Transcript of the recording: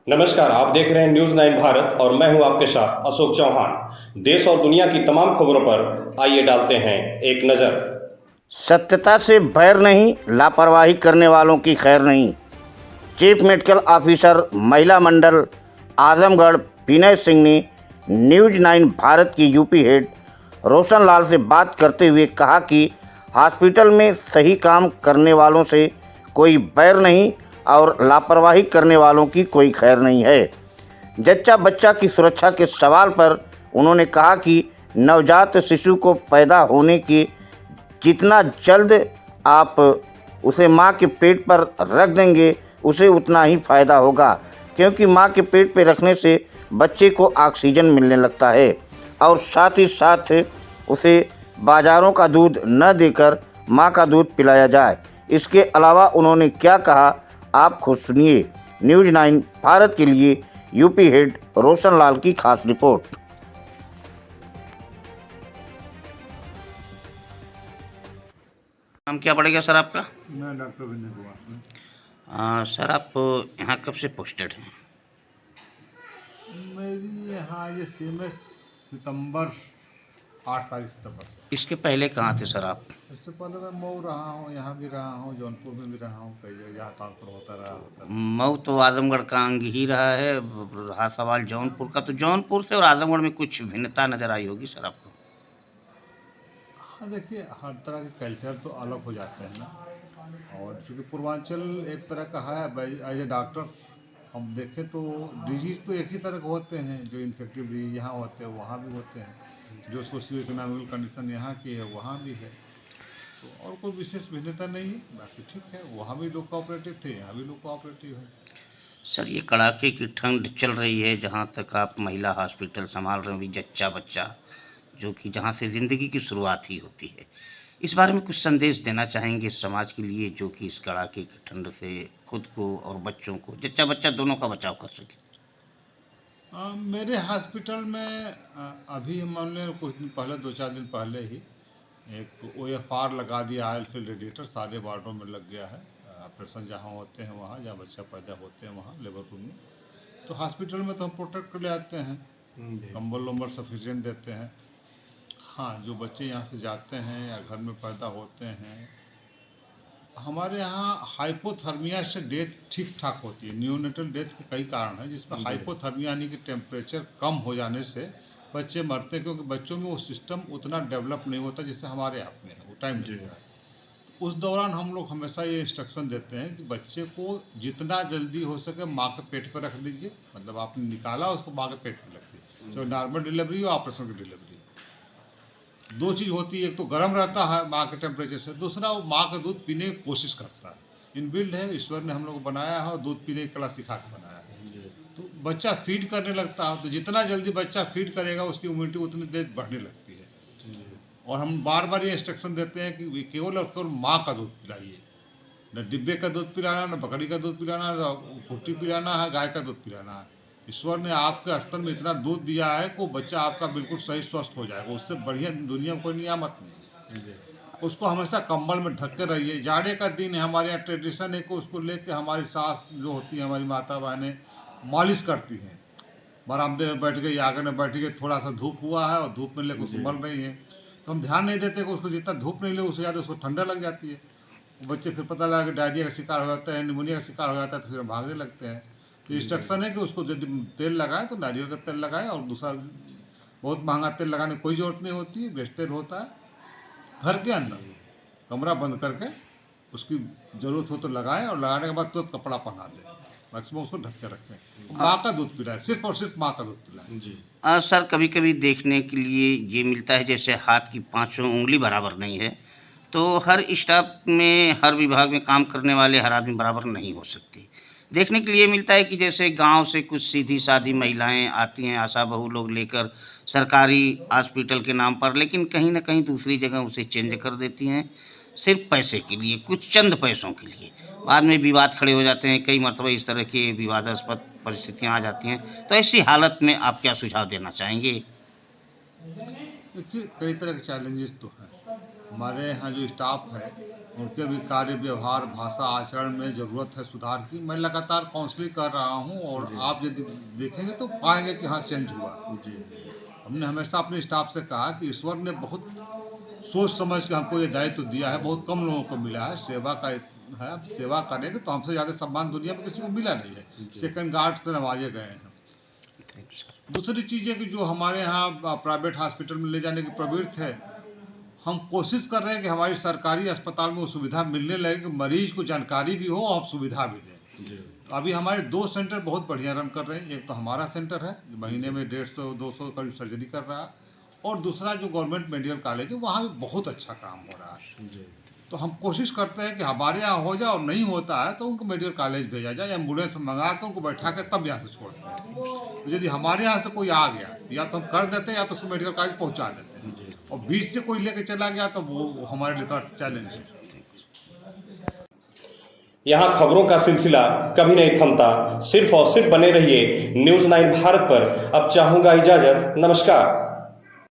नमस्कार, आप देख रहे हैं न्यूज़ 9 भारत और मैं हूं आपके साथ अशोक चौहान। देश और दुनिया की तमाम खबरों पर आइए डालते हैं एक नज़र। सत्यता से बैर नहीं, लापरवाही करने वालों की खैर नहीं। चीफ मेडिकल ऑफिसर महिला मंडल आजमगढ़ विनय सिंह ने न्यूज 9 भारत की यूपी हेड रोशन लाल से बात करते हुए कहा कि हॉस्पिटल में सही काम करने वालों से कोई बैर नहीं और लापरवाही करने वालों की कोई खैर नहीं है। जच्चा बच्चा की सुरक्षा के सवाल पर उन्होंने कहा कि नवजात शिशु को पैदा होने के जितना जल्द आप उसे माँ के पेट पर रख देंगे उसे उतना ही फ़ायदा होगा, क्योंकि माँ के पेट पे रखने से बच्चे को ऑक्सीजन मिलने लगता है और साथ ही साथ उसे बाज़ारों का दूध न देकर माँ का दूध पिलाया जाए। इसके अलावा उन्होंने क्या कहा, आप खुद सुनिए। न्यूज़ 9 भारत के लिए यूपी हेड रोशन लाल की खास रिपोर्ट। नाम क्या पड़ेगा सर आपका? मैं डॉक्टर विनय कुमार सिंह। सर आप यहाँ कब से पोस्टेड हैं? मेरी यहाँ ये सीएमएस सितंबर 8 तारीख सितंबर से। इसके पहले कहाँ थे सर आप? इससे पहले मैं मऊ रहा हूँ, यहाँ भी रहा हूँ, जौनपुर में भी रहा हूँ, कई जगह यहाँ ट्रांसफर होता रहा। मऊ तो आजमगढ़ का अंग ही रहा है, रहा सवाल जौनपुर का, तो जौनपुर से और आजमगढ़ में कुछ भिन्नता नज़र आई होगी सर आपको? हाँ, देखिए हर तरह के कल्चर तो अलग हो जाते हैं ना, और चूँकि पूर्वांचल एक तरह का है, एज ए डॉक्टर हम देखें तो डिजीज़ तो एक ही तरह के होते हैं। जो इन्फेक्टिव डिजीज यहाँ होते हैं वहाँ भी होते हैं, जो सोशियो इकोनॉमिकल कंडीशन यहाँ की है वहाँ भी है, तो और कोई विशेष भिन्नता नहीं है। बाकी ठीक है, वहाँ भी लोग कोऑपरेटिव थे, यहाँ भी लोग कोऑपरेटिव है। सर ये कड़ाके की ठंड चल रही है, जहाँ तक आप महिला हॉस्पिटल संभाल रहे होंगी, जच्चा बच्चा जो कि जहाँ से ज़िंदगी की शुरुआत ही होती है, इस बारे में कुछ संदेश देना चाहेंगे समाज के लिए जो कि इस कड़ाके की ठंड से खुद को और बच्चों को, जच्चा बच्चा दोनों का बचाव कर सके? मेरे हॉस्पिटल में अभी हमने कुछ दिन पहले 2-4 दिन पहले ही एक OFR लगा दिया, ऑयल फिल्ड रेडिएटर सारे वार्डों में लग गया है। ऑपरेशन जहाँ होते हैं वहाँ, जहाँ बच्चा पैदा होते हैं वहाँ लेबर रूम में, तो हॉस्पिटल में तो हम प्रोटेक्ट कर ले आते हैं, कंबल वम्बल सफिशिएंट देते हैं। हाँ, जो बच्चे यहाँ से जाते हैं या घर में पैदा होते हैं, हमारे यहाँ हाइपोथर्मिया से डेथ ठीक ठाक होती है। न्यूनेटल डेथ के कई कारण हैं, जिसमें हाइपोथर्मिया यानी कि टेम्परेचर कम हो जाने से बच्चे मरते हैं, क्योंकि बच्चों में वो सिस्टम उतना डेवलप नहीं होता जिससे हमारे आप में है, वो टाइम लगता है। तो उस दौरान हम लोग हमेशा ये इंस्ट्रक्शन देते हैं कि बच्चे को जितना जल्दी हो सके माँ के पेट पर रख दीजिए, मतलब आपने निकाला उसको माँ के पेट पर रख दीजिए, तो नॉर्मल डिलीवरी हो ऑपरेशन की डिलीवरी। दो चीज़ होती है, एक तो गर्म रहता है माँ के टेम्परेचर से, दूसरा वो माँ का दूध पीने की कोशिश करता है। इनबिल्ड है, ईश्वर ने हम लोग को बनाया है और दूध पीने की कला सिखा के बनाया है। तो बच्चा फीड करने लगता है, तो जितना जल्दी बच्चा फीड करेगा उसकी इम्यूनिटी उतनी देर बढ़ने लगती है। और हम बार बार ये इंस्ट्रक्शन देते हैं कि केवल और केवल माँ का दूध पिलाइए, न डिब्बे का दूध पिलाना, न बकरी का दूध पिलाना, न कुट्टी पिलाना है, गाय का दूध पिलाना है। ईश्वर ने आपके स्तन में इतना दूध दिया है कि वो बच्चा आपका बिल्कुल सही स्वस्थ हो जाएगा, उससे बढ़िया दुनिया में कोई नियामत नहीं। उसको हमेशा कंबल में ढक के रहिए। जाड़े का दिन है, हमारे यहाँ ट्रेडिशन है कि उसको लेके हमारी सास जो होती है, हमारी माता बहनें मालिश करती हैं। बरामदे में बैठ गई, आंगन में बैठ गई, थोड़ा सा धूप हुआ है और धूप में लेकर उसको मल रही है, तो हम ध्यान नहीं देते कि उसको जितना धूप नहीं ले उससे ज़्यादा उसको ठंडा लग जाती है। बच्चे फिर पता लगा कि डायरिया का शिकार हो जाता है, निमोनिया का शिकार हो जाता है, तो फिर हम भागने लगते हैं। तो इंस्ट्रक्शन है कि उसको यदि तेल लगाएं तो नारियल का तेल लगाएं, और दूसरा बहुत महंगा तेल लगाने की कोई ज़रूरत नहीं होती है, बेस्ट तेल होता है। घर के अंदर कमरा बंद करके उसकी ज़रूरत हो तो लगाएं, और लगाने के बाद तुरंत कपड़ा पहना दें, मैक्सिमम उसको ढक के रखें। माँ का दूध पिलाएं, सिर्फ और सिर्फ माँ का दूध पिलाएं। जी सर कभी कभी देखने के लिए ये मिलता है जैसे हाथ की पांचों उंगली बराबर नहीं है, तो हर स्टाफ में, हर विभाग में काम करने वाले हर आदमी बराबर नहीं हो सकती। देखने के लिए मिलता है कि जैसे गांव से कुछ सीधी सादी महिलाएं आती हैं, आशा बहू लोग लेकर सरकारी हॉस्पिटल के नाम पर, लेकिन कहीं ना कहीं दूसरी जगह उसे चेंज कर देती हैं सिर्फ पैसे के लिए, कुछ चंद पैसों के लिए। बाद में विवाद खड़े हो जाते हैं, कई मरतबा इस तरह के विवादास्पद परिस्थितियां आ जाती हैं। तो ऐसी हालत में आप क्या सुझाव देना चाहेंगे? देखिए, कई तरह के चैलेंजेस तो हैं। हमारे यहाँ जो स्टाफ है उनके भी कार्य व्यवहार भाषा आचरण में ज़रूरत है सुधार की। मैं लगातार काउंसलिंग कर रहा हूँ और आप यदि देखेंगे तो पाएंगे कि हाँ चेंज हुआ। जी हमने हमेशा अपने स्टाफ से कहा कि ईश्वर ने बहुत सोच समझ के हमको ये दायित्व दिया है, बहुत कम लोगों को मिला है। सेवा का है, अब सेवा करेंगे तो हमसे ज़्यादा सम्मान दुनिया में किसी को मिला नहीं है। सेकंड गार्ड से नवाजे गए हैं। दूसरी चीज़ है कि जो हमारे यहाँ प्राइवेट हॉस्पिटल में ले जाने की प्रवृत्ति है, हम कोशिश कर रहे हैं कि हमारी सरकारी अस्पताल में वो सुविधा मिलने लगे कि मरीज को जानकारी भी हो और सुविधा भी दें। जी अभी हमारे 2 सेंटर बहुत बढ़िया रन कर रहे हैं। एक तो हमारा सेंटर है जो महीने में 150-200 करीब सर्जरी कर रहा है, और दूसरा जो गवर्नमेंट मेडिकल कॉलेज है वहाँ भी बहुत अच्छा काम हो रहा है। जी तो हम कोशिश करते हैं कि हमारे यहाँ हो जाए, और नहीं होता है तो उनको मेडिकल कॉलेज भेजा जाए, एम्बुलेंस मंगा कर उनको बैठा के तब यहाँ से छोड़ते हैं। तो यदि हमारे यहाँ से कोई आ गया या तो हम कर देते हैं या तो उसको मेडिकल कॉलेज पहुँचा देते हैं, जी और बीच से कोई लेके चला गया तो वो हमारे लिए थोड़ा चैलेंज है। यहाँ खबरों का सिलसिला कभी नहीं थमता। सिर्फ और सिर्फ बने रहिए न्यूज़ 9 भारत पर। अब चाहूंगा इजाजत। नमस्कार।